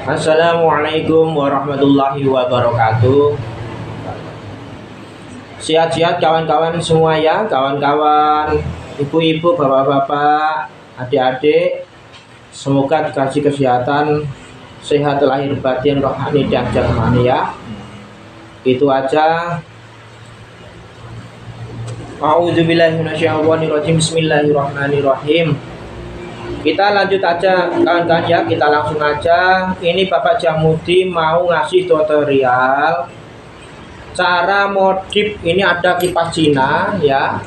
Assalamualaikum warahmatullahi wabarakatuh. Sehat-sehat kawan-kawan semua ya, kawan-kawan, ibu-ibu, bapak-bapak, adik-adik. Semoga dikasih kesehatan, sehat lahir batin, rohani dan jasmani ya. Itu aja. A'udzubillahi minasyaitonirrajim. Bismillahirrahmanirrahim. Kita lanjut aja kawan-kawan ya, kita langsung aja. Ini Bapak Jamudi mau ngasih tutorial cara modif. Ini ada kipas Cina ya.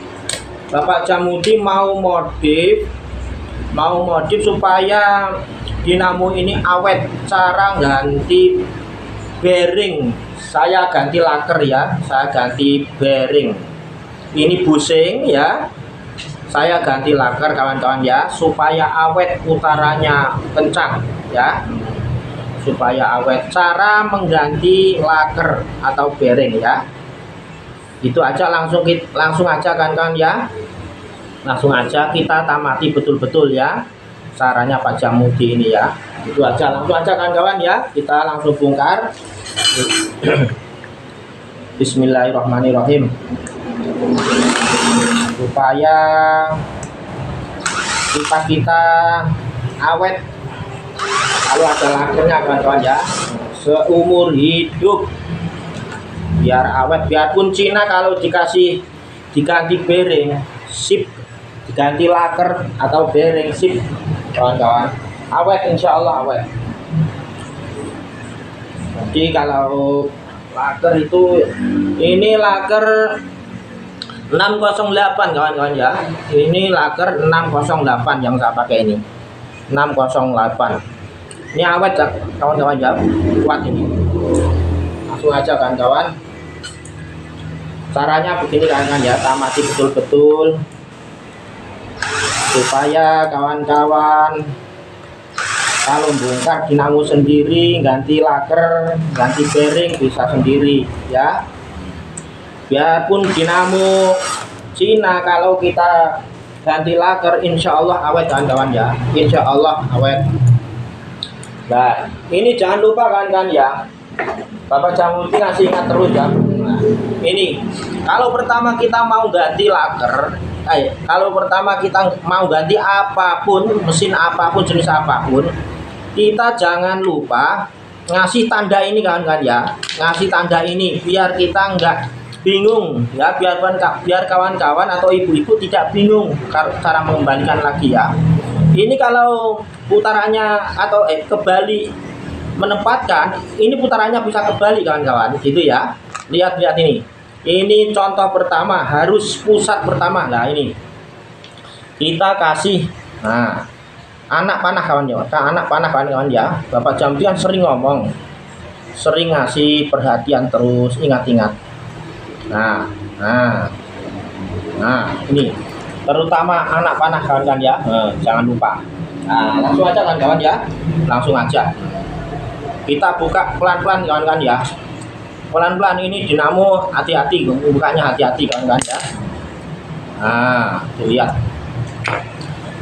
Bapak Jamudi mau modif supaya dinamo ini awet. Cara ganti bearing, saya ganti laker ya, saya ganti bearing. Ini busing ya, saya ganti laker kawan-kawan ya, supaya awet, putarannya kencang ya, supaya awet. Cara mengganti laker atau bearing ya, itu aja. Langsung aja kawan-kawan ya, langsung aja kita tamati betul-betul ya caranya Pak Jamudi ini ya. Itu aja, langsung aja kawan-kawan ya, kita langsung bongkar. Bismillahirrahmanirrahim. Supaya kipas kita awet, kalau ada lakernya kawan-kawan ya, seumur hidup, biar awet. Biarpun Cina kalau diganti bearing sip, diganti laker atau bearing sip kawan-kawan, awet, insya Allah awet. Jadi kalau laker itu, ini laker 608 kawan-kawan ya, ini laker 608 yang saya pakai ini, 608. Ini awet kawan-kawan ya, kuat ini. Langsung aja kawan-kawan, caranya begini kawan-kawan ya, tamati betul-betul supaya kawan-kawan kalau bongkar dinamo sendiri, ganti laker, ganti bearing bisa sendiri ya. Biarpun dinamo Cina, kalau kita ganti laker insya Allah awet kawan-kawan ya, insya Allah awet. Nah ini jangan lupa kawan-kawan ya, Bapak Jamudi ngasih ingat terus ya. Nah, ini kalau pertama kita mau ganti laker, kalau pertama kita mau ganti apapun, mesin apapun, jenis apapun, kita jangan lupa ngasih tanda ini kawan-kawan ya, ngasih tanda ini biar kita enggak bingung ya, biar kawan-kawan atau ibu-ibu tidak bingung cara mengembalikan lagi ya. Ini kalau putarannya atau kebalik menempatkan, ini putarannya bisa kebalik kawan-kawan gitu ya. Lihat ini contoh pertama, harus pusat pertama. Nah ini kita kasih, nah anak panah kawan-kawan ya. Bapak Jamudi kan sering ngomong, sering ngasih perhatian terus, ingat-ingat. Nah ini terutama anak panah kawan-kawan ya, jangan lupa. Nah langsung aja kawan-kawan ya, langsung aja kita buka pelan-pelan kawan-kawan ya, pelan-pelan. Ini dinamo hati-hati, bukanya hati-hati kawan-kawan ya. Nah lihat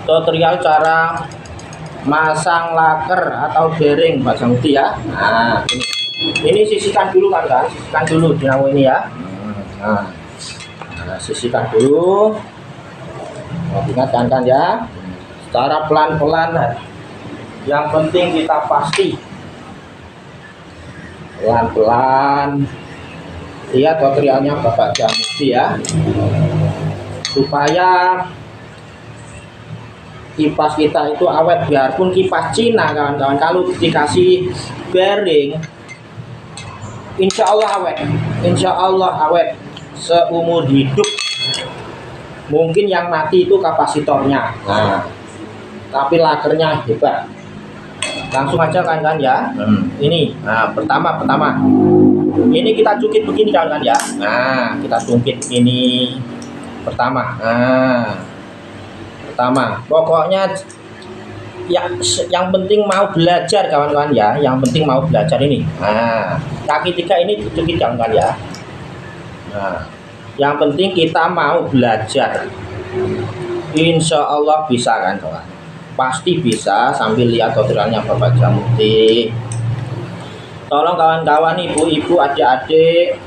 tutorial cara masang laker atau bearing Pak Jamudi ya. Nah ini sisihkan dulu kawan-kawan, sisihkan dulu dinamo ini ya. Nah, sisihkan dulu. Ingat kawan-kawan ya, secara pelan-pelan. Yang penting kita pasti pelan-pelan. Lihat tutorialnya Bapak Jamudi ya, supaya kipas kita itu awet. Biarpun kipas Cina kawan-kawan, kalau dikasih bearing insya Allah awet, insya Allah awet seumur hidup. Mungkin yang mati itu kapasitornya, nah tapi lakernya hebat. Langsung aja kawan-kawan ya. Ini nah pertama ini kita cungkit begini kawan-kawan ya. Nah kita cungkit ini pertama. Nah pertama pokoknya ya, yang penting mau belajar kawan-kawan ya, yang penting mau belajar ini. Nah kaki 3 ini cungkit kawan-kawan ya. Nah yang penting kita mau belajar, insya Allah bisa kan kawan. pasti bisa sambil lihat tutorialnya Bapak Jamuti. Tolong kawan-kawan, ibu-ibu, adik-adik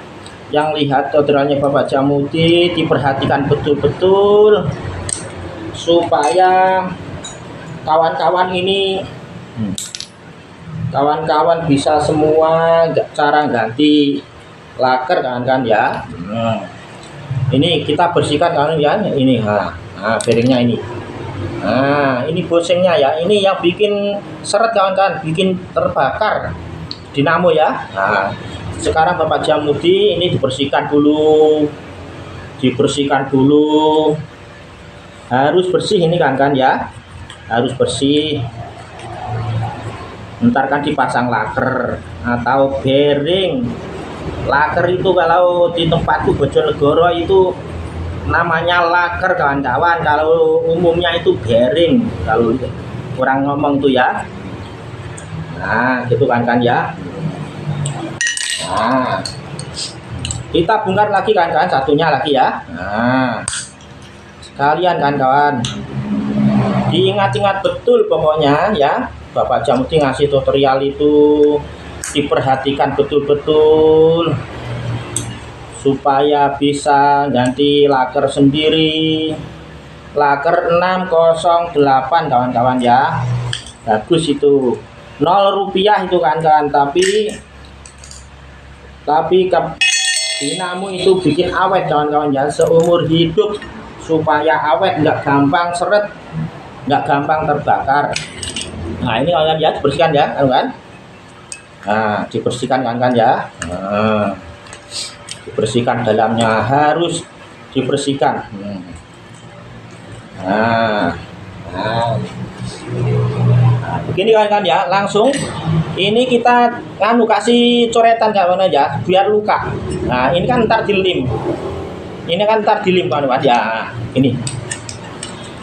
yang lihat tutorialnya Bapak Jamuti diperhatikan betul-betul supaya kawan-kawan ini bisa semua cara ganti laker kan ya. Ini kita bersihkan kan ya, ini bearingnya ini. Nah, ini bosengnya ya, ini yang bikin seret kawan-kawan, bikin terbakar dinamo ya. Nah, sekarang Bapak Jamuti ini dibersihkan dulu, harus bersih ini kan ya, harus bersih. Ntar kan dipasang laker atau bearing. Laker itu kalau di tempatku Bojonegoro itu namanya laker kawan-kawan, kalau umumnya itu bearing kalau orang ngomong tuh ya. Nah gitu kan ya. Nah kita bongkar lagi kan satunya lagi ya. Nah sekalian kan kawan, diingat-ingat betul pokoknya ya, Bapak Jamuti ngasih tutorial itu diperhatikan betul-betul supaya bisa ganti laker sendiri. Laker 608 kawan-kawan ya, bagus itu, 0 rupiah itu kan tapi dinamo itu bikin awet kawan-kawan ya, seumur hidup, supaya awet, nggak gampang seret, nggak gampang terbakar. Nah ini kawan ya, dibersihkan ya kan. Nah dibersihkan kan ya. Nah, dibersihkan, dalamnya harus dibersihkan. Nah begini kan ya, langsung ini kita kasih coretan kawan ya, biar luka. Nah ini kan ntar dilem, kawan ya. Ini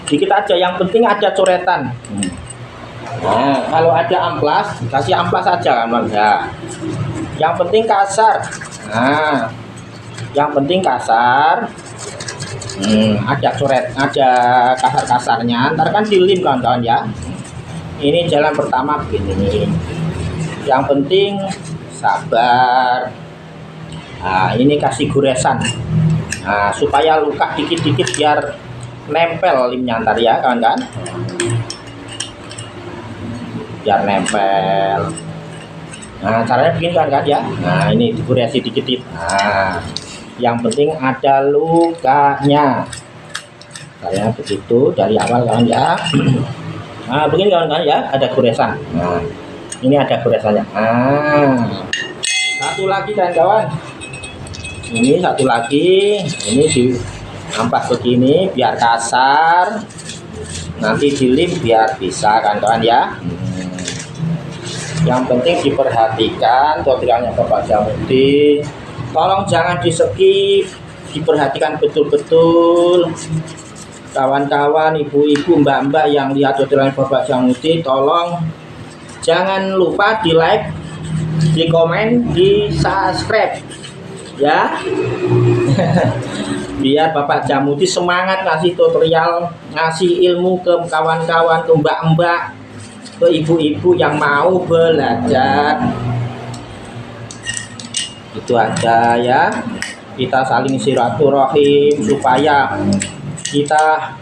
dikit aja, yang penting ada coretan. Nah kalau ada amplas, kasih amplas aja kan ya, yang penting kasar. Nah yang penting kasar, ada coret, ada kasar-kasarnya, ntar kan dilem kawan-kawan ya. Ini jalan pertama begini, yang penting sabar. Nah ini kasih goresan, nah supaya luka dikit-dikit biar nempel lemnya ntar ya kawan-kawan, biar nempel. Nah caranya begini kan ya. Nah ini digoresi dikit-dikit. Nah yang penting ada lukanya, kayak begitu dari awal kawan ya. Nah begini kawan-kawan ya, ada goresan. Nah ini ada goresannya. Nah satu lagi kawan-kawan, ini satu lagi, ini diampas begini biar kasar, nanti dilem biar bisa kawan-kawan ya. Yang penting diperhatikan tutorialnya Bapak Jamuti, tolong jangan di skip, diperhatikan betul-betul kawan-kawan, ibu-ibu, mbak-mbak yang lihat tutorialnya Bapak Jamuti, tolong jangan lupa di like, di komen, di subscribe ya. Biar Bapak Jamuti semangat ngasih tutorial, ngasih ilmu ke kawan-kawan, ke mbak-mbak, ke ibu-ibu yang mau belajar. Itu aja ya, kita saling silaturahim supaya kita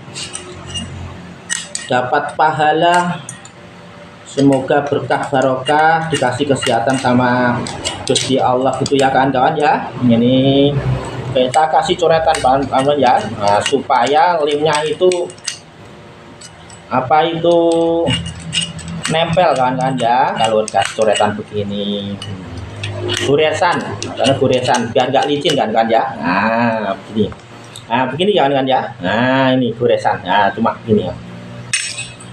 dapat pahala, semoga berkah barokah, dikasih kesehatan sama Gusti Allah gitu ya kawan-kawan ya. Ini kita kasih coretan kawan-kawan ya. Nah, supaya lemnya itu nempel kawan-kawan ya. Kalau kasih coretan begini, goresan, karena goresan biar nggak licin kan ya. Nah begini, begini kawan-kawan ya. Nah ini goresan, nah cuma gini ya.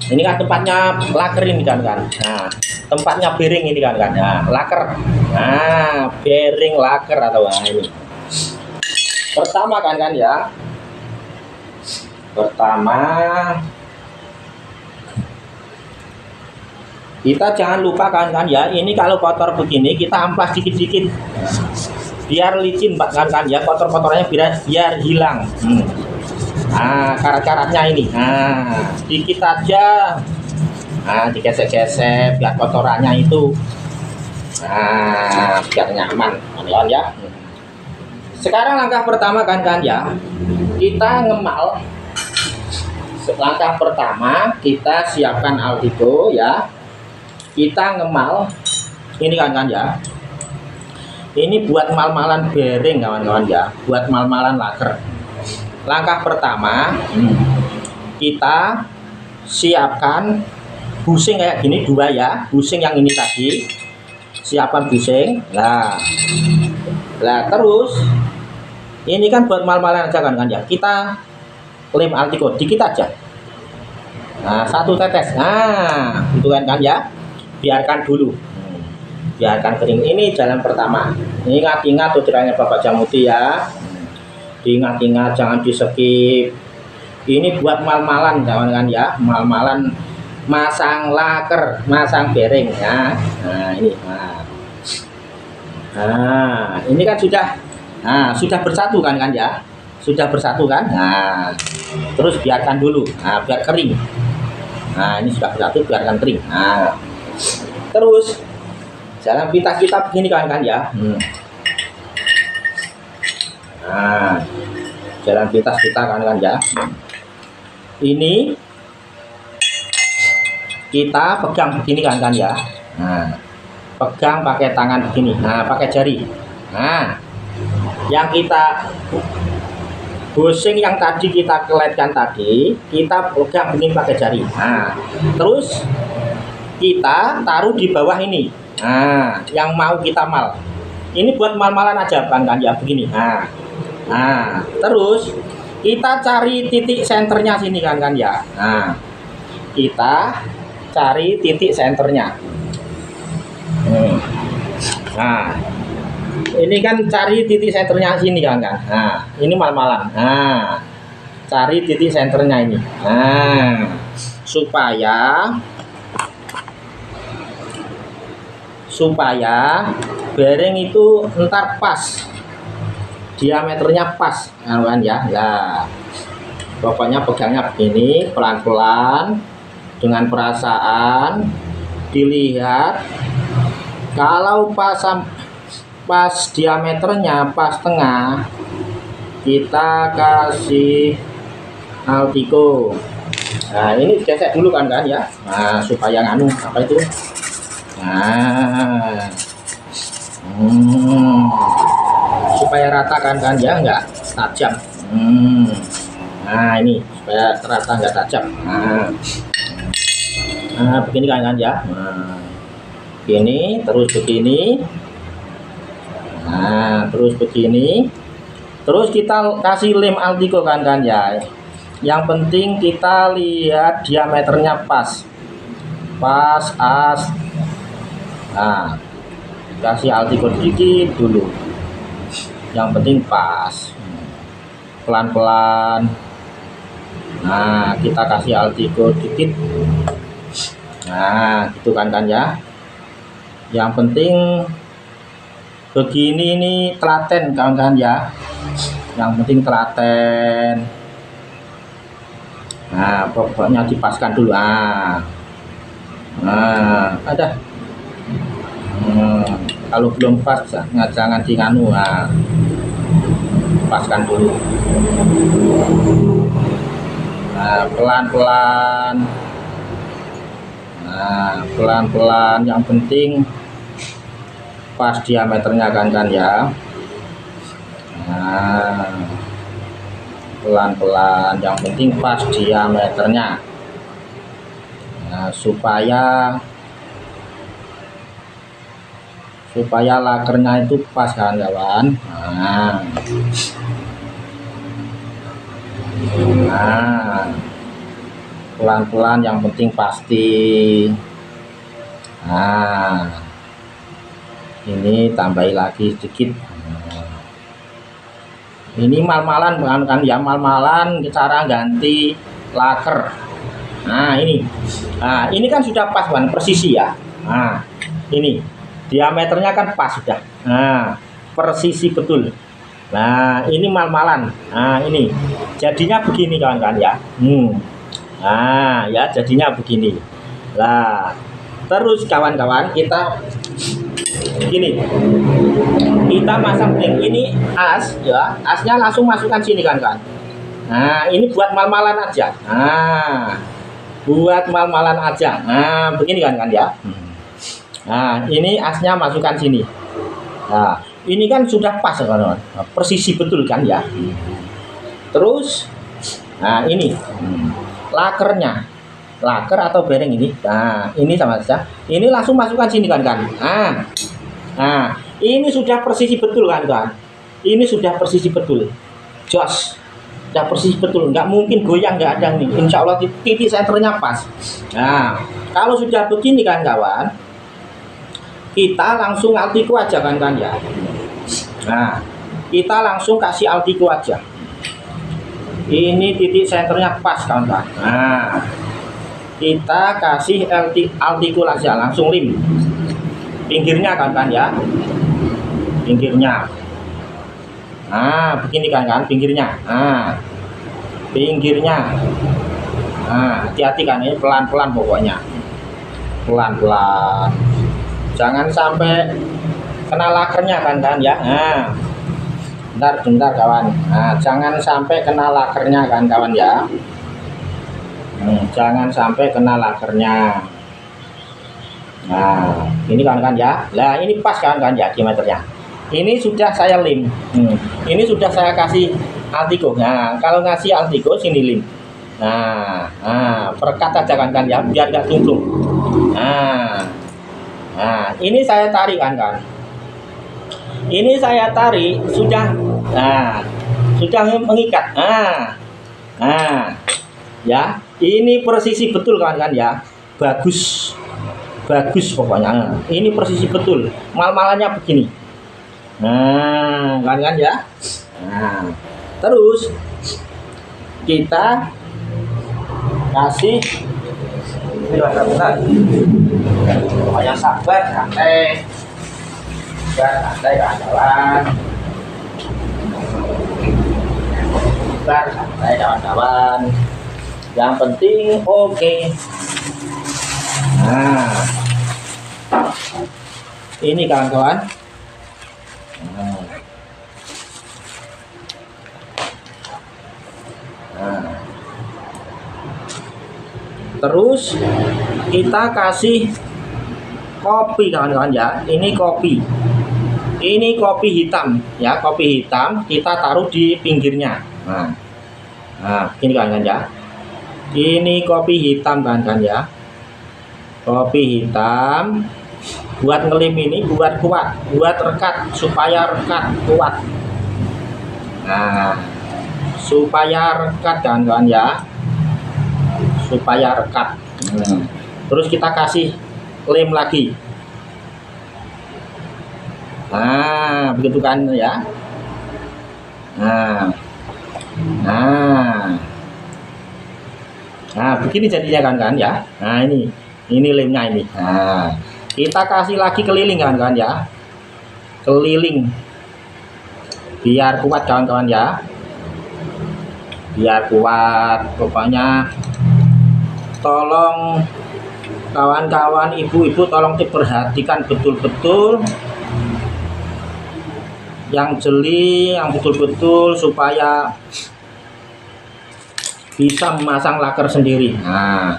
Ini kan tempatnya laker ini kan. Nah tempatnya bearing ini kan. Nah laker, nah bearing laker atau ini pertama kan ya. Pertama kita jangan lupa kan ya, ini kalau kotor begini kita amplas dikit-dikit biar licin kan ya, kotor-kotornya biar hilang. Nah karat-karatnya ini, nah dikit aja Nah, digesek-gesek biar kotorannya itu biar nyaman kawan ya. Sekarang langkah pertama kan ya, kita ngemal. Langkah pertama kita siapkan Altigo ya, kita ngemal ini kan ya. Ini buat mal-malan bearing kawan-kawan ya, buat mal-malan laker. Langkah pertama kita siapkan busing kayak gini dua ya, busing yang ini tadi, siapkan busing. Nah terus ini kan buat mal-malan aja kan ya, kita lem Altigo dikit aja. Nah, 1 tetes. Nah, itu kan ya. Biarkan dulu. Biarkan kering. Ini jalan pertama. Ingat-ingat tutorialnya Bapak Jamuti ya. Diingat-ingat, jangan di-skip. Ini buat mal-malan kawan-kawan ya. Mal-malan masang laker, masang bearing ya. Nah, ini. Nah, ini kan sudah bersatu kan ya. Sudah bersatu kan. Nah, terus biarkan dulu. Nah, biar kering. Nah, ini sudah bersatu, biarkan kering. Nah, terus jalan pintas kita begini kan ya. Nah, jalan pintas kita kan ya. Ini kita pegang begini kan ya. Nah, pegang pakai tangan begini. Nah, pakai jari. Nah, yang kita busing yang tadi kita keletkan tadi, kita pegang begini pakai jari. Nah, terus kita taruh di bawah ini. Nah, yang mau kita mal. Ini buat mal-malan aja kan ya begini. Nah, terus kita cari titik senternya sini kan ya. Nah, kita cari titik senternya. Nah, ini kan cari titik senternya sini kan. Nah, ini mal-malan. Nah, cari titik senternya ini. Nah, supaya bearing itu ntar pas, diameternya pas kan ya. Nah, pokoknya pegangnya begini, pelan-pelan dengan perasaan, dilihat. Kalau pas diameternya pas tengah, kita kasih Altigo. Nah, ini gesek dulu kan ya. Nah, supaya nganu apa itu. Nah, supaya rata kan ya, enggak tajam. Nah, ini supaya rata enggak tajam. Nah, begini kan ya. Nah, begini, terus begini. Nah, terus begini. Terus kita kasih lem Altigo kan ya. Yang penting kita lihat diameternya pas. Nah, kasih Altigo sedikit dulu. Yang penting pas. Pelan-pelan. Nah, kita kasih Altigo sedikit. Nah, gitu kan ya. Yang penting begini, ini telaten kawan-kawan ya. Yang penting telaten. Nah, pokoknya dipaskan dulu. Nah, ada. Kalau belum pas, jangan di nganu. Nah, paskan dulu. Nah, pelan-pelan. Nah, pelan-pelan. Yang penting pas diameternya kan ya. Nah, pelan-pelan, yang penting pas diameternya. Nah, supaya lakernya itu pas kan kawan. Nah, pelan-pelan, yang penting pasti. Nah, ini tambahi lagi sedikit. Ini mal-malan kan ya, mal-malan cara ganti laker. Nah, ini kan sudah pas kan, persisi ya. Nah, ini diameternya kan pas sudah. Nah, persisi betul. Nah, ini mal-malan. Nah, ini jadinya begini kawan-kawan ya. Nah, ya jadinya begini. Nah, terus kawan-kawan kita gini, kita masang link ini as ya, asnya langsung masukkan sini kan. Nah, ini buat mal-malan aja. Nah, buat mal-malan aja. Nah, begini kan ya. Nah, ini asnya masukkan sini. Nah, ini kan sudah pas kawan-kawan, persisi betul kan ya. Terus, nah ini lakernya, laker atau bearing ini. Nah, ini sama saja. Ini langsung masukkan sini kan. Nah, ini sudah persisi betul kan. Ini sudah persisi betul. Jos, sudah persisi betul. Nggak mungkin goyang, nggak ada nih. Insya Allah titik senternya pas. Nah, kalau sudah begini kan kawan, kita langsung Altico aja kan ya. Nah, kita langsung kasih Altico aja. Ini titik senternya pas kawan-kawan. Nah, kita kasih Altico aja, langsung lim pinggirnya kan ya, pinggirnya. Nah, begini kan pinggirnya. Nah, pinggirnya. Nah, hati-hati kan, ini pelan-pelan pokoknya, pelan-pelan, jangan sampai kena lakernya kan ya. Nah, bentar kawan. Nah, jangan sampai kena lakernya kan kawan ya. Jangan sampai kena lakernya. Nah, ini kan ya. Nah, ini pas kan ya diameternya. Ini sudah saya lim. Ini sudah saya kasih Altico. Nah, kalau ngasih Altico sini lim. Nah, perkat aja kan ya, biar nggak tungtung. Nah, ini saya tarik kan. Ini saya tarik sudah. Nah, sudah mengikat. Nah, ya, ini persisi betul kan ya. Bagus pokoknya. Ini persisi betul. Mal-malannya begini. Nah, kan ya. Nah, terus kita kasih pokoknya sabar, santai kawan-kawan. Sabar, santai kawan-kawan. Yang penting oke. Nah, ini kawan-kawan. Nah, terus kita kasih kopi kawan-kawan ya. Ini kopi hitam ya, kopi hitam kita taruh di pinggirnya. Nah, ini kawan-kawan ya. Ini kopi hitam kan ya. Kopi hitam buat ngelim ini, buat kuat, buat rekat, supaya rekat kuat. Nah, supaya rekat kawan-kawan ya, supaya rekat. Terus kita kasih lem lagi. Nah, begitu kan ya. Nah, begini jadinya kan ya. Nah, ini lemnya ini. Nah, kita kasih lagi keliling kan ya, keliling biar kuat kawan-kawan ya, biar kuat. Pokoknya tolong kawan-kawan, ibu-ibu tolong diperhatikan betul-betul yang jeli, yang betul-betul, supaya bisa memasang laker sendiri. Nah,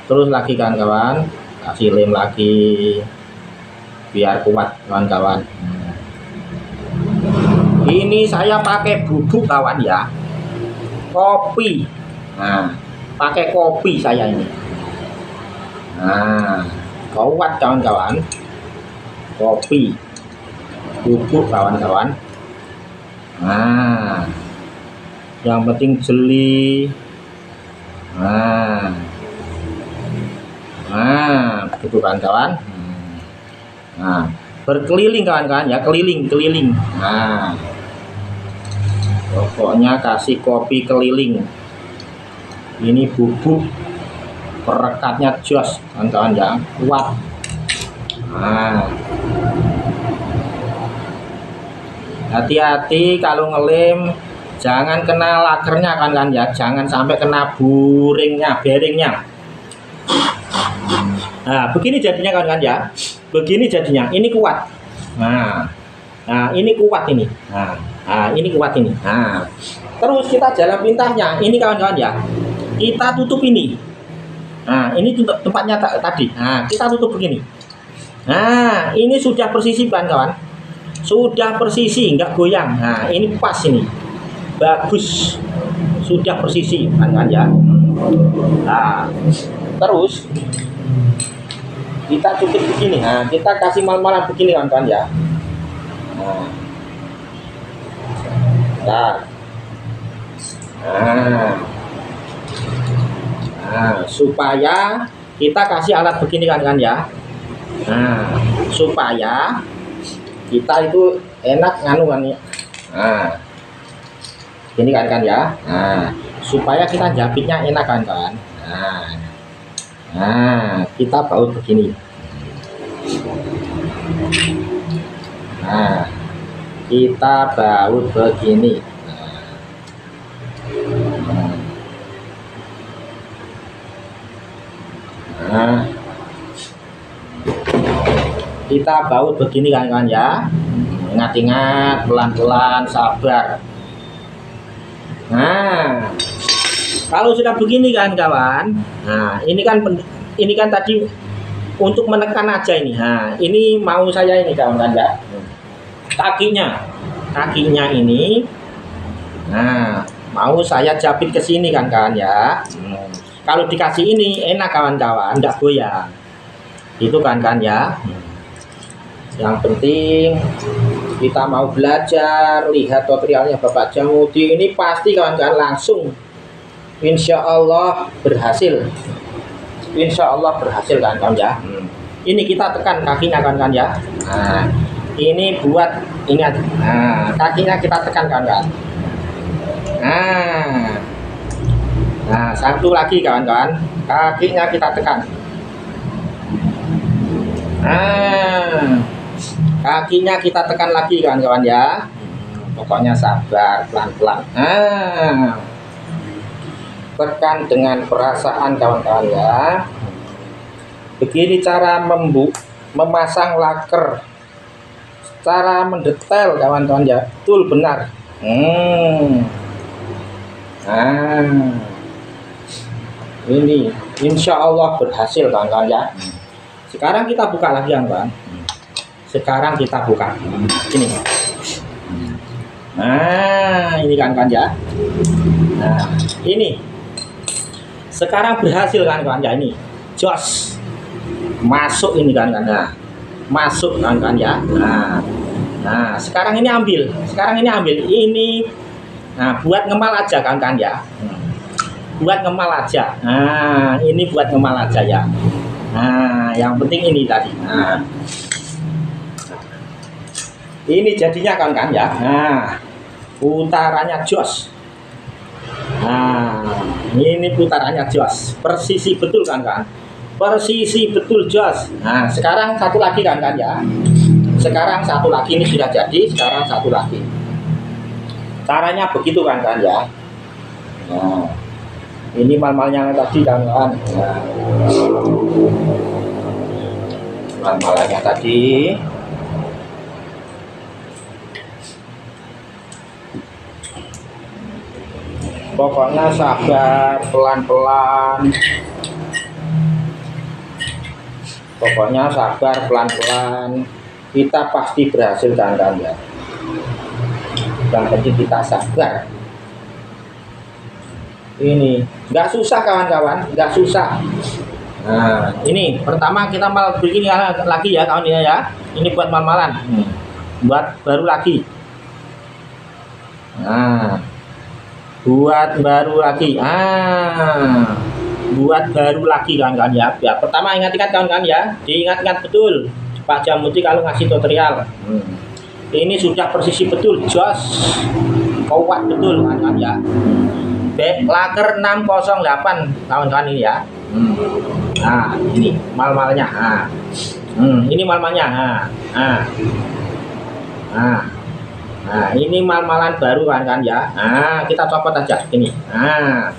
terus lagi kawan-kawan, kasih lem lagi biar kuat kawan-kawan. Ini saya pakai bubuk kawan ya, kopi. Nah, pakai kopi saya ini. Nah, kuat kawan-kawan, kopi bubuk kawan-kawan. Nah, yang penting jeli. Nah, begitu kawan-kawan. Nah, berkeliling kawan-kawan ya, keliling. Nah, pokoknya kasih kopi keliling. Ini bubuk perekatnya jos kawan-kawan ya, kuat. Nah, hati-hati kalau ngelem, jangan kena lakernya kan ya, jangan sampai kena bearingnya. Nah, begini jadinya kawan-kawan ya. Begini jadinya. Ini kuat. Nah, ini kuat ini. Nah, ini kuat ini. Nah, terus kita jalan pintahnya. Ini kawan-kawan ya. Kita tutup ini. Nah, ini tutup tempatnya tadi. Nah, kita tutup begini. Nah, ini sudah persisi kawan-kawan. Sudah persisi, nggak goyang. Nah, ini pas ini. Bagus. Sudah persisi kawan-kawan ya. Nah, terus kita tutup begini. Nah, kita kasih mal-malan begini kawan-kawan ya. Nah, supaya kita kasih alat begini kawan-kawan ya. Nah, supaya kita itu enak nganu kan ya. Nah, ini kawan-kawan ya. Nah, supaya kita jepitnya enak kawan-kawan. Nah, kita baut begini. Nah, kita baut begini. Nah, kita baut begini kawan-kawan ya. Ingat-ingat, pelan-pelan, sabar. Nah, kalau sudah begini kawan-kawan, nah ini kan tadi untuk menekan aja ini. Nah, ini mau saya ini kawan-kawan ya. Kakinya ini. Nah, mau saya jepit ke sini kawan-kawan ya. Kalau dikasih ini enak kawan-kawan, enggak goyang. Itu kawan-kawan ya. Yang penting kita mau belajar, lihat tutorialnya Bapak Jamudi ini pasti kawan-kawan langsung insya Allah berhasil. Insya Allah berhasil kawan-kawan ya. Ini kita tekan kakinya kawan-kawan ya. Nah, ini buat ingat. Nah, kakinya kita tekan kawan-kawan. Nah, satu lagi kawan-kawan, kakinya kita tekan. Nah, kakinya kita tekan lagi kawan-kawan ya. Pokoknya sabar, pelan-pelan. Nah, tekan dengan perasaan kawan-kawan ya. Begini cara memasang laker, cara mendetail kawan-kawan ya. Betul benar. Nah, ini insya Allah berhasil kawan-kawan ya. Sekarang kita buka lagi kawan-kawan. Sekarang kita buka ini. Nah, ini kawan-kawan ya. Nah, ini sekarang berhasil kawan-kawan ya. Ini jos masuk ini kawan-kawan ya. Masuk kawan-kawan ya. Nah, sekarang ini ambil. Ini. Nah, buat ngemal aja kawan-kawan ya. Buat ngemal aja. Nah, ini buat ngemal aja ya. Nah, yang penting ini tadi. Nah, ini jadinya kawan-kawan ya. Nah, putarannya jos. Nah, ini putarannya jos. Persisi betul kawan-kawan. Persisi betul jos. Nah, sekarang satu lagi kawan-kawan ya. Sekarang satu lagi ini sudah jadi. Sekarang satu lagi. Caranya begitu kawan-kawan ya. Nah, ini mal-malnya tadi kawan-kawan. Nah, mal-malnya tadi. Pokoknya sabar, pelan-pelan. Pokoknya sabar, pelan-pelan. Kita pasti berhasil kawan-kawan ya. Yang penting kita sabar. Ini nggak susah kawan-kawan, nggak susah. Nah, ini pertama kita mal begini lagi ya kawan ya. Ini buat mal-malan. Buat baru lagi. Nah, buat baru lagi. Buat baru lagi kawan-kawan ya. Ya, pertama ingat-ingat kawan-kawan ya. Diingat-ingat betul Pak Jamudi kalau ngasih tutorial. Ini sudah persisi betul, jos. Kuat betul kawan-kawan ya. Laker 608 kawan-kawan ini ya. Nah, ini mal-malnya. Ini mal-malnya. Nah, ini mal-malan baru kawan-kawan ya. Nah, kita copot aja ini. Nah,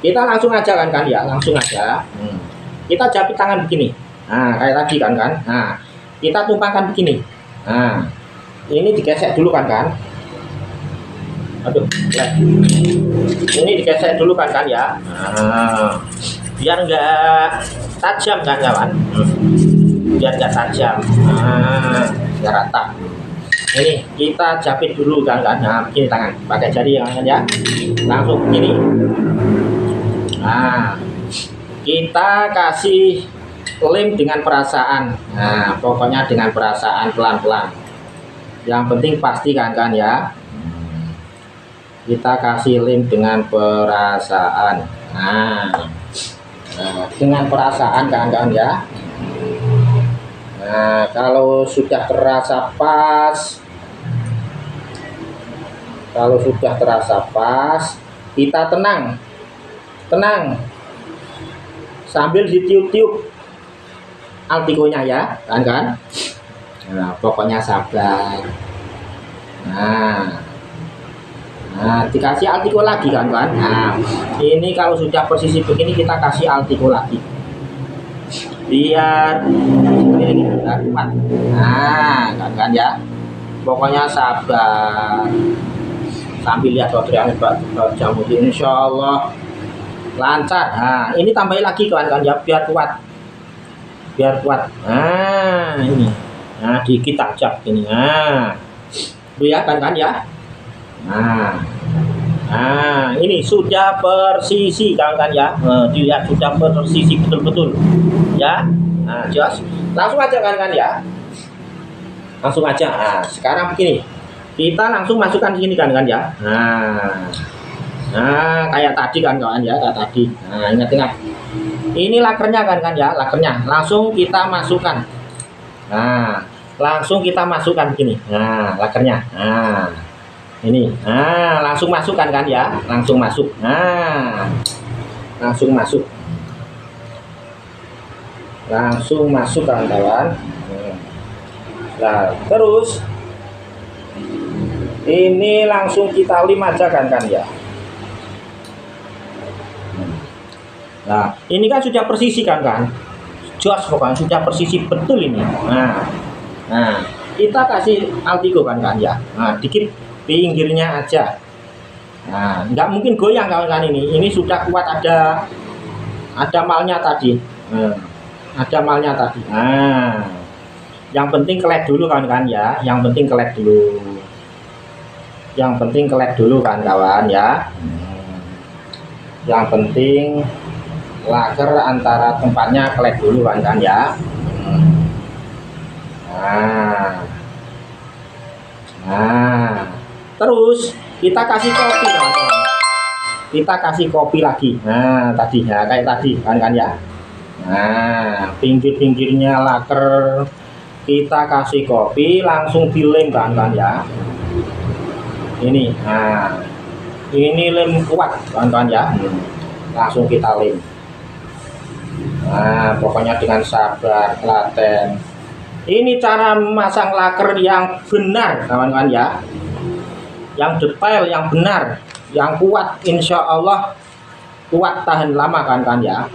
kita langsung aja kawan-kawan ya, langsung aja. Kita jepit tangan begini. Nah, kayak tadi kan. Nah, kita tumpangkan begini. Nah, ini digesek dulu kan. Aduh, ini digesek dulu kan ya. Nah, biar enggak tajam kan kawan. Biar enggak tajam. Nah, biar rata. Ini kita jepit dulu kan. Nah, begini tangan, pakai jari yang kan ya. Langsung begini. Nah, kita kasih lem dengan perasaan. Nah, pokoknya dengan perasaan, pelan-pelan. Yang penting pasti kan ya. Kita kasih lem dengan perasaan. Nah, dengan perasaan kan ya. Nah, kalau sudah terasa pas, kita tenang sambil ditiup-tiup altikonya ya kan. Nah, pokoknya sabar. Nah, dikasih altiko lagi kan. Nah, ini kalau sudah posisi begini kita kasih altiko lagi biar ini kuat. Nah, kan ya, pokoknya sabar sambil lihat yang jamu, insya Allah lancar. Nah, ini tambahin lagi kan ya, biar kuat. Nah, ini, nah dikit aja ini. Nah, itu ya kan ya. Nah, ini sudah persisi kan ya. Dilihat sudah persisi betul-betul ya. Nah, jelas. Langsung aja kan ya. Langsung aja. Nah, sekarang begini. Kita langsung masukkan sini kan ya. Nah, kayak tadi kan kawan ya, kayak tadi. Nah, ingat. Ini lakernya kan ya, lakernya. Langsung kita masukkan. Nah, langsung kita masukkan begini. Nah, lakernya. Nah, ini. Nah, langsung masukkan kan ya, langsung masuk. Nah, langsung masuk kawan-kawan. Nah, terus ini langsung kita lem aja kan ya. Nah, ini kan sudah persisi kan. Jos pokoknya sudah persisi betul ini. Nah, kita kasih altiko kan ya. Nah, dikit pinggirnya aja. Nah, nggak mungkin goyang kawan-kawan ini. Ini sudah kuat, ada malnya tadi. Ada malnya tadi. Nah, yang penting kelek dulu kawan-kawan ya. Yang penting kelek dulu kan kawan ya. Yang penting laker antara tempatnya kelek dulu kan ya. Nah, terus kita kasih kopi kawan-kawan. Kita kasih kopi lagi. Nah, tadi ya kayak tadi kan ya. Nah, pinggir-pinggirnya laker kita kasih kopi, langsung dilem kan ya. Ini. Nah, ini lem kuat kawan-kawan ya. Langsung kita lem. Nah, pokoknya dengan sabar, telaten. Ini cara memasang laker yang benar kawan-kawan ya. Yang detail, yang benar, yang kuat, insya Allah kuat tahan lama kan ya.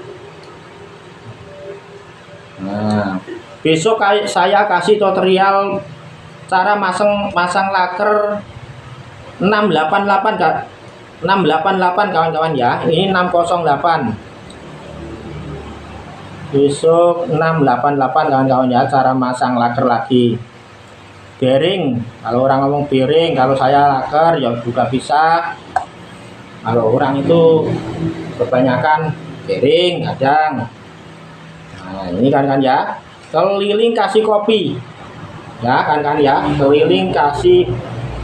Nah, besok saya kasih tutorial cara masang laker 688 kawan-kawan ya. Ini 608. Besok 688 kawan-kawan ya, cara masang laker lagi. Bearing, kalau orang ngomong bearing, kalau saya laker ya juga bisa. Kalau orang itu kebanyakan bearing kadang. Nah, ini kan ya, keliling kasih kopi ya kan ya, keliling kasih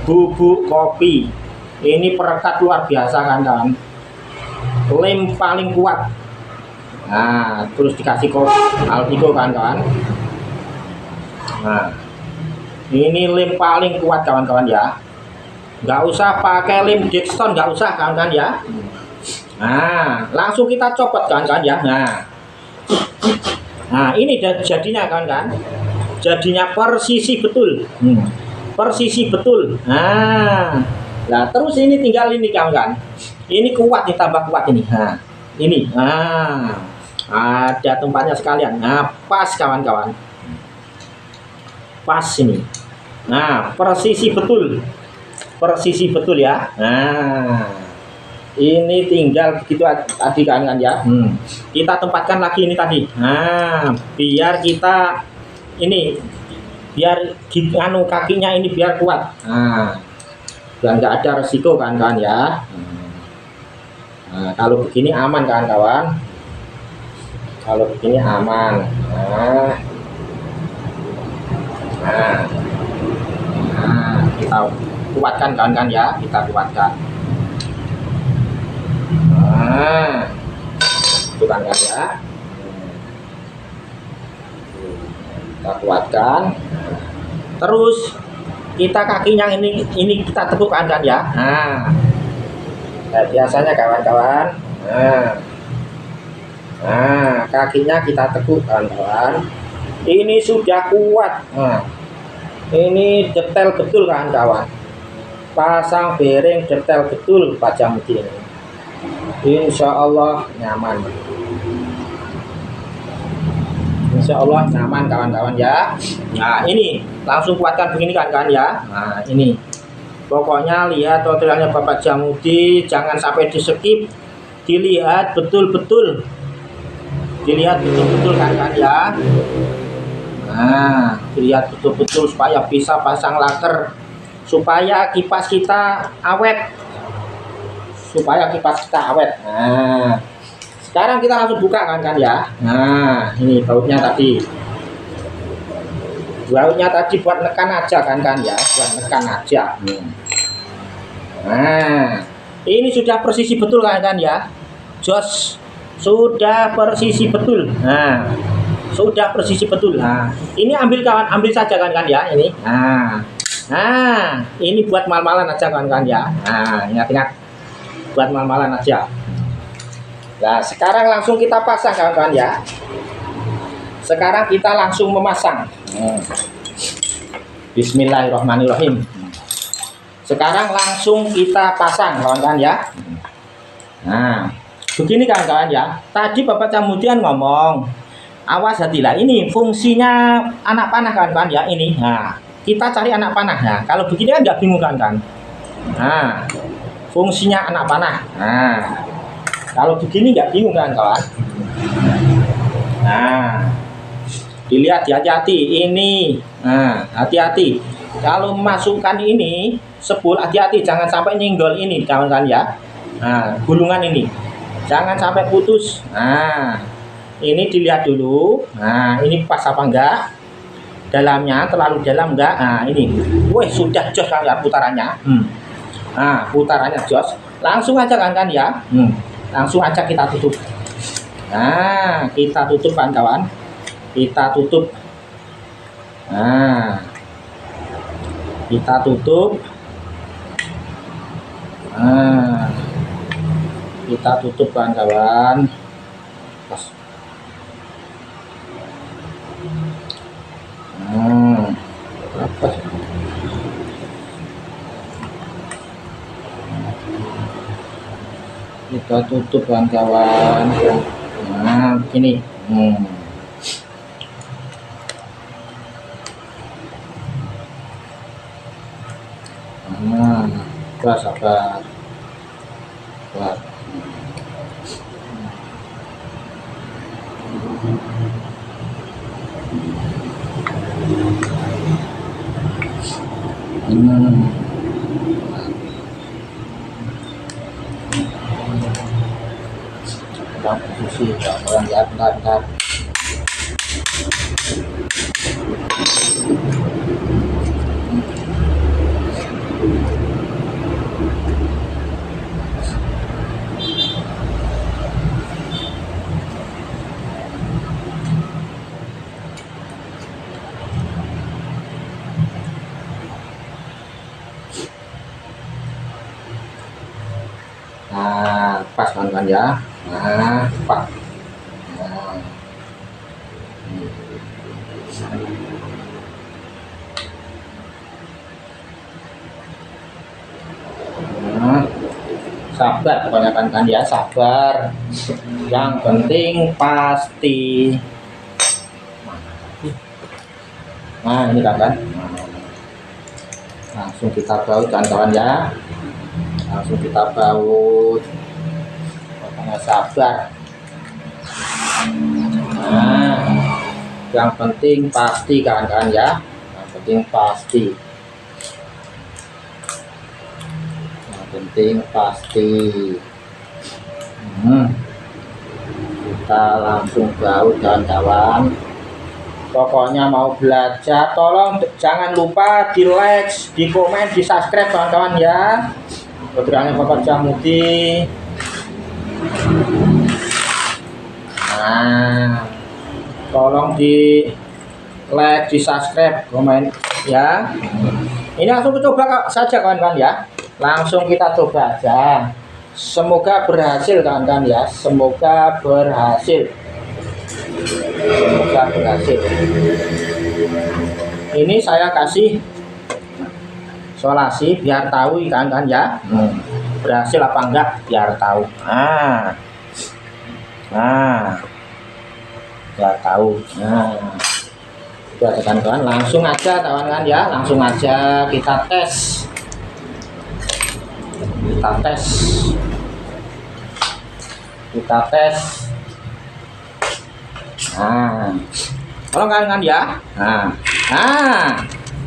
bubuk kopi. Ini perekat luar biasa kan, lem paling kuat. Nah, terus dikasih kopi altiko kan. Nah, ini lem paling kuat kawan-kawan ya. Nggak usah pakai lem Dexton, nggak usah kawan-kawan ya. Nah, langsung kita copot kan ya. Nah, ini jadinya kan. Jadinya persisi betul. Persisi betul. Nah, terus ini tinggal ini kawan. Ini kuat, ditambah kuat ini. Nah, ini. Nah, Ada tempatnya sekalian. Nah, pas kawan-kawan. Pas ini. Nah, persisi betul. Persisi betul ya. Nah, ini tinggal begitu tadi kan ya. Kita tempatkan lagi ini tadi. Nah, biar kita ini biar kakinya ini biar kuat. Nah, biar nggak ada resiko kan ya. Nah, kalau begini aman kawan-kawan. Kalau begini aman. Nah, kita kuatkan kawan-kawan ya, kita kuatkan. Nah, itu kawan-kawan ya. Kita kuatkan. Terus kita kakinya ini kita tekuk kawan-kawan ya. Nah, biasanya kawan-kawan. Nah, kakinya kita tekuk kawan-kawan. Ini sudah kuat. Nah, ini detail betul kawan-kawan. Pasang bearing detail betul Pak Jamudi ini. Insya Allah nyaman. Insya Allah nyaman kawan-kawan ya. Nah, ini langsung kuatkan begini kawan-kawan ya. Nah, ini pokoknya lihat tutorialnya Bapak Jamudi, jangan sampai di skip, dilihat betul-betul. Dilihat betul-betul kawan-kawan ya. Nah, dilihat betul-betul supaya bisa pasang laker, supaya kipas kita awet. Nah, sekarang kita langsung buka kan ya. Nah, ini bautnya tadi. Bautnya tadi buat nekan aja kan ya, buat nekan aja. Nah, ini sudah persisi betul kan ya. Jos sudah persisi betul. Nah, sudah persisi betul. Nah, ini ambil kawan, ambil saja kan ya ini. Nah, ini buat mal-malan aja kan ya. Nah, ingat-ingat buat mal-malan aja. Nah, sekarang langsung kita pasang kawan-kawan ya. Sekarang kita langsung memasang. Bismillahirrahmanirrahim. Sekarang langsung kita pasang kawan-kawan ya. Nah, begini kawan-kawan ya. Tadi Bapak Camudian ngomong, awas hatilah. Ini fungsinya anak panah kawan-kawan ya ini. Nah, kita cari anak panah. Nah, kalau begini kan nggak bingung kawan-kawan. Nah, fungsinya anak panah. Nah, kalau begini nggak bingung kawan-kawan. Nah, dilihat hati-hati ini. Nah, hati-hati. Kalau memasukkan ini sebul, hati-hati jangan sampai nyenggol ini kawan-kawan ya. Nah, gulungan ini jangan sampai putus. Nah, ini dilihat dulu. Nah, ini pas apa enggak? Dalamnya terlalu dalam enggak? Nah, ini. Wih, sudah jos kan ya putarannya. Nah, putarannya jos. Langsung aja kan ya. Langsung aja kita tutup. Nah, kita tutup kawan-kawan. Kita tutup. Nah, kita tutup. Nah, kita tutup kawan-kawan. Apa? Kita tutup kawan-kawan. Nah, begini. Nah, sabar. Posisi orang lihat bentar. Nah, pas kawan-kawan ya. Nah, pas. Nah, sabar kebanyakan kan ya, sabar, yang penting pasti. Nah ini kan, langsung kita baut kawan-kawan ya, langsung kita baut, pokoknya sabar. Nah yang penting pasti kawan-kawan ya, yang penting pasti, yang penting pasti. Kita langsung baut kawan-kawan. Pokoknya mau belajar tolong jangan lupa di like, di komen, di subscribe kawan-kawan ya. Tutorialnya Bapak Jamudi. Nah tolong di like, di subscribe, komen ya. Ini langsung coba saja kawan-kawan ya, langsung kita coba aja. Semoga berhasil kawan-kawan ya, semoga berhasil. Semoga berhasil. Ini saya kasih solasi biar tahu kan ya, berhasil apa enggak biar tahu. Biar tahu. Buat kawan-kawan langsung aja kawan-kawan ya, langsung aja kita tes. Kita tes. Tolong kawan-kawan ya.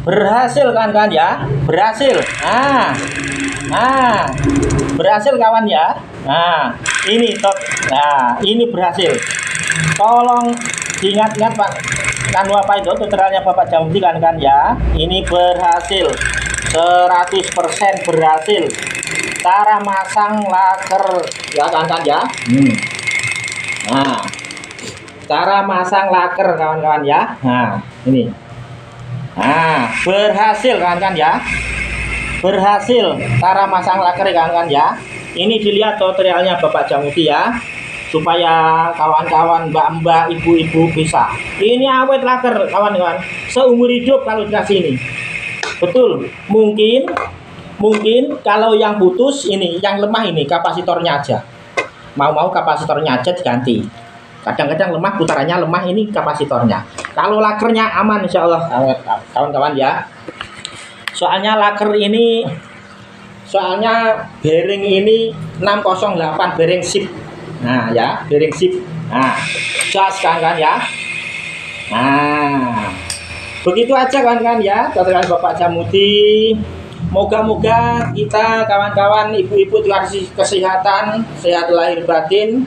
Berhasil kawan-kawan ya, berhasil. Berhasil kawan ya. Ini top. Ini berhasil. Tolong diingat-ingat Pak. Apa itu tutorialnya Bapak Jamudi kan ya. Ini berhasil. 100% berhasil. Cara masang laker ya kawan-kawan ya. Cara masang laker kawan-kawan ya. Ini. Berhasil kawan-kawan ya. Berhasil cara masang laker kawan-kawan ya. Ini dilihat tutorialnya Bapak Jamudi ya, supaya kawan-kawan, mbak-mbak, ibu-ibu bisa. Ini awet laker kawan-kawan, seumur hidup kalau dikasih ini. Betul. Mungkin kalau yang putus ini, yang lemah ini kapasitornya aja. Mau kapasitornya aja diganti. Kadang-kadang lemah, putarannya lemah, ini kapasitornya. Kalau lakernya aman insya Allah kawan-kawan ya. Soalnya laker ini, soalnya bearing ini 608 bearing sip. Ya, bearing sip. Jas kawan-kawan ya. Begitu aja kawan-kawan ya, tutorial Bapak Jamudi. Moga-moga kita kawan-kawan, ibu-ibu dikasih kesehatan, sehat lahir batin.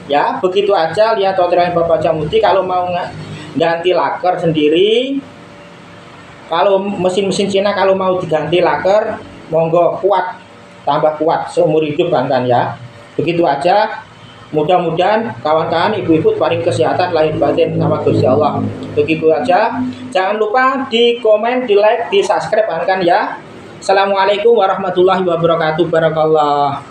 Ya, begitu aja lihat tutorial Bapak Jamudi. Kalau mau ganti laker sendiri, kalau mesin-mesin Cina kalau mau diganti laker, monggo, kuat, tambah kuat seumur hidup kawan-kawan ya. Begitu aja. Mudah-mudahan kawan-kawan, ibu-ibu paling kesehatan lahir batin sama Gusti Allah. Begitu aja. Jangan lupa di komen, di like, di subscribe kawan-kawan ya. Assalamualaikum warahmatullahi wabarakatuh. Barakallah.